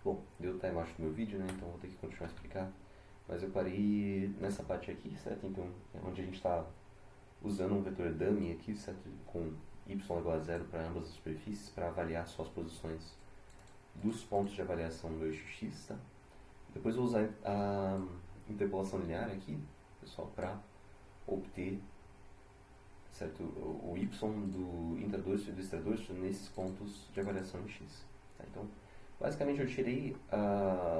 Bom, deu timeout do meu vídeo, né? Então vou ter que continuar a explicar. Mas eu parei nessa parte aqui, certo? Então, é onde a gente está usando um vetor dummy aqui, certo? Com y igual a zero para ambas as superfícies, para avaliar só as posições dos pontos de avaliação do eixo x, tá? Depois eu vou usar a interpolação linear aqui, pessoal, para obter, certo, o y do intradorso e do extradorso nesses pontos de avaliação em x. Tá? Então, basicamente eu tirei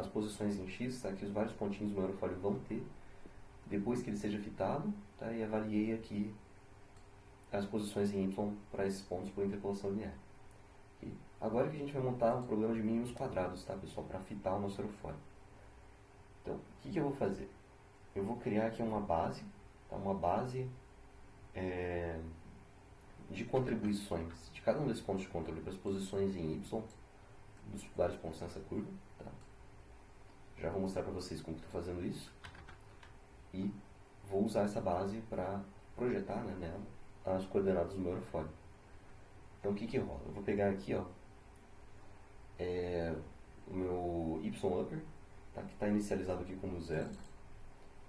as posições em x, tá, que os vários pontinhos do meu aerofólio vão ter, depois que ele seja fitado, tá, e avaliei aqui as posições em y para esses pontos por interpolação linear. E agora que a gente vai montar um problema de mínimos quadrados, tá, pessoal, para fitar o nosso aerofólio. Então, o que eu vou fazer? Eu vou criar aqui uma base, tá, uma base de contribuições de cada um desses pontos de controle para as posições em y dos vários pontos nessa curva. Tá? Já vou mostrar para vocês como estou fazendo isso. E vou usar essa base para projetar, né, nela as coordenadas do meu aerofólio. Então o que rola? Eu vou pegar aqui, ó, o meu y upper, tá, que está inicializado aqui como zero.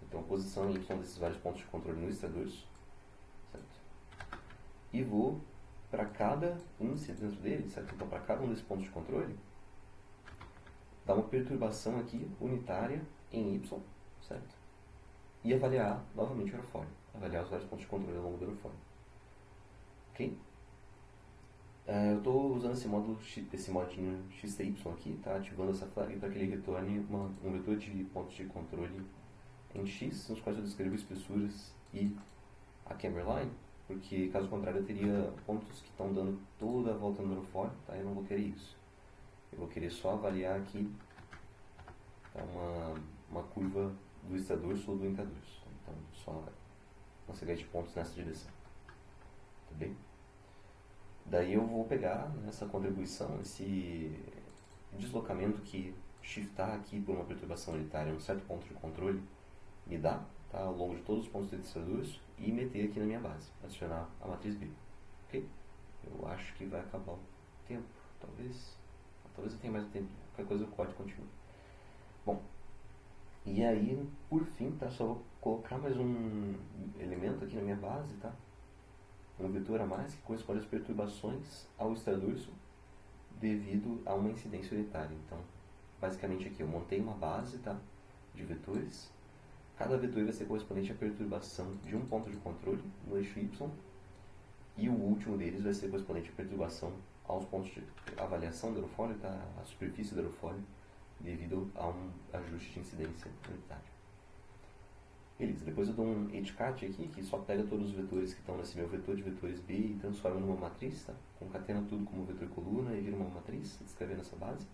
Então a posição em y desses vários pontos de controle no extradorso. Certo? E vou, para cada índice dentro dele, certo? Então para cada um desses pontos de controle, dar uma perturbação aqui unitária em y, certo? E avaliar novamente o aerofólio. Avaliar os vários pontos de controle ao longo do aerofólio. Ok? Eu estou usando esse modinho XTY aqui, tá? Ativando essa flag para que ele retorne um vetor de pontos de controle em X, nos quais eu descrevo espessuras e a camber line, porque caso contrário eu teria pontos que estão dando toda a volta no aerofólio, tá? Eu não vou querer isso. Eu vou querer só avaliar aqui, tá, uma curva do extradorso ou do intradorso. Então, só uma série de pontos nessa direção. Tá bem? Daí eu vou pegar nessa contribuição, esse deslocamento que shiftar aqui por uma perturbação unitária um certo ponto de controle me dá, tá, ao longo de todos os pontos do extradorso, e meter aqui na minha base, adicionar a matriz B. Ok? Eu acho que vai acabar o tempo, talvez eu tenha mais tempo, qualquer coisa eu corto e continuo. Bom, e aí, por fim, tá, só vou colocar mais um elemento aqui na minha base, tá? Um vetor a mais que corresponde às perturbações ao extradorso devido a uma incidência unitária. Então, basicamente aqui eu montei uma base, tá, de vetores. Cada vetor vai ser correspondente à perturbação de um ponto de controle no eixo y, e o último deles vai ser correspondente à perturbação aos pontos de avaliação do aerofólio, tá, a superfície do aerofólio, devido a um ajuste de incidência unitário. Beleza, depois eu dou um edgecat aqui, que só pega todos os vetores que estão nesse meu vetor de vetores B e transforma numa matriz, tá? Concatena tudo como vetor coluna e vira uma matriz, descrevendo essa base.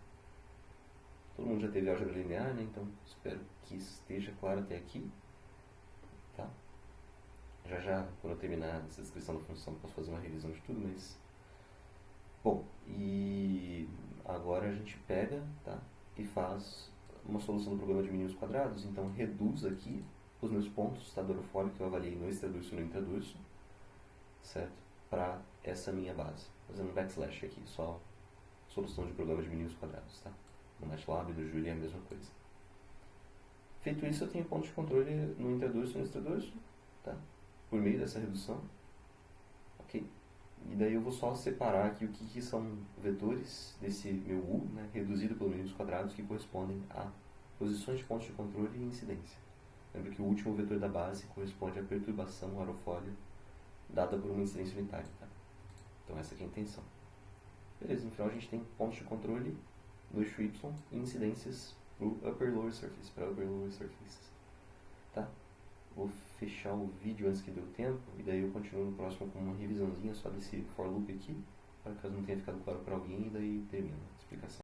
Todo mundo já teve álgebra linear, né? Então espero que esteja claro até aqui. Tá? Já, quando eu terminar essa descrição da função, posso fazer uma revisão de tudo, mas... Bom, e agora a gente pega, tá, e faz uma solução do problema de mínimos quadrados. Então reduz aqui os meus pontos, tá, do aerofólio que eu avaliei no extradorso e no intradorso, certo? Para essa minha base. Fazendo um backslash aqui, só solução de problema de mínimos quadrados, tá? No MATLAB, no Julia é a mesma coisa. Feito isso, eu tenho pontos de controle no intradorso e no extradorso, tá? Por meio dessa redução. Ok? E daí eu vou só separar aqui o que são vetores desse meu U, né, reduzido pelo mínimos quadrados, que correspondem a posições de pontos de controle e incidência. Lembra que o último vetor da base corresponde à perturbação ao aerofólio dada por uma incidência unitária. Tá? Então essa aqui é a intenção. Beleza, no final a gente tem pontos de controle no eixo Y e incidências para o upper lower surface, para upper lower surfaces. Tá? Vou fechar o vídeo antes que dê o tempo, e daí eu continuo no próximo com uma revisãozinha só desse for loop aqui, para caso não tenha ficado claro para alguém, e daí termino a explicação.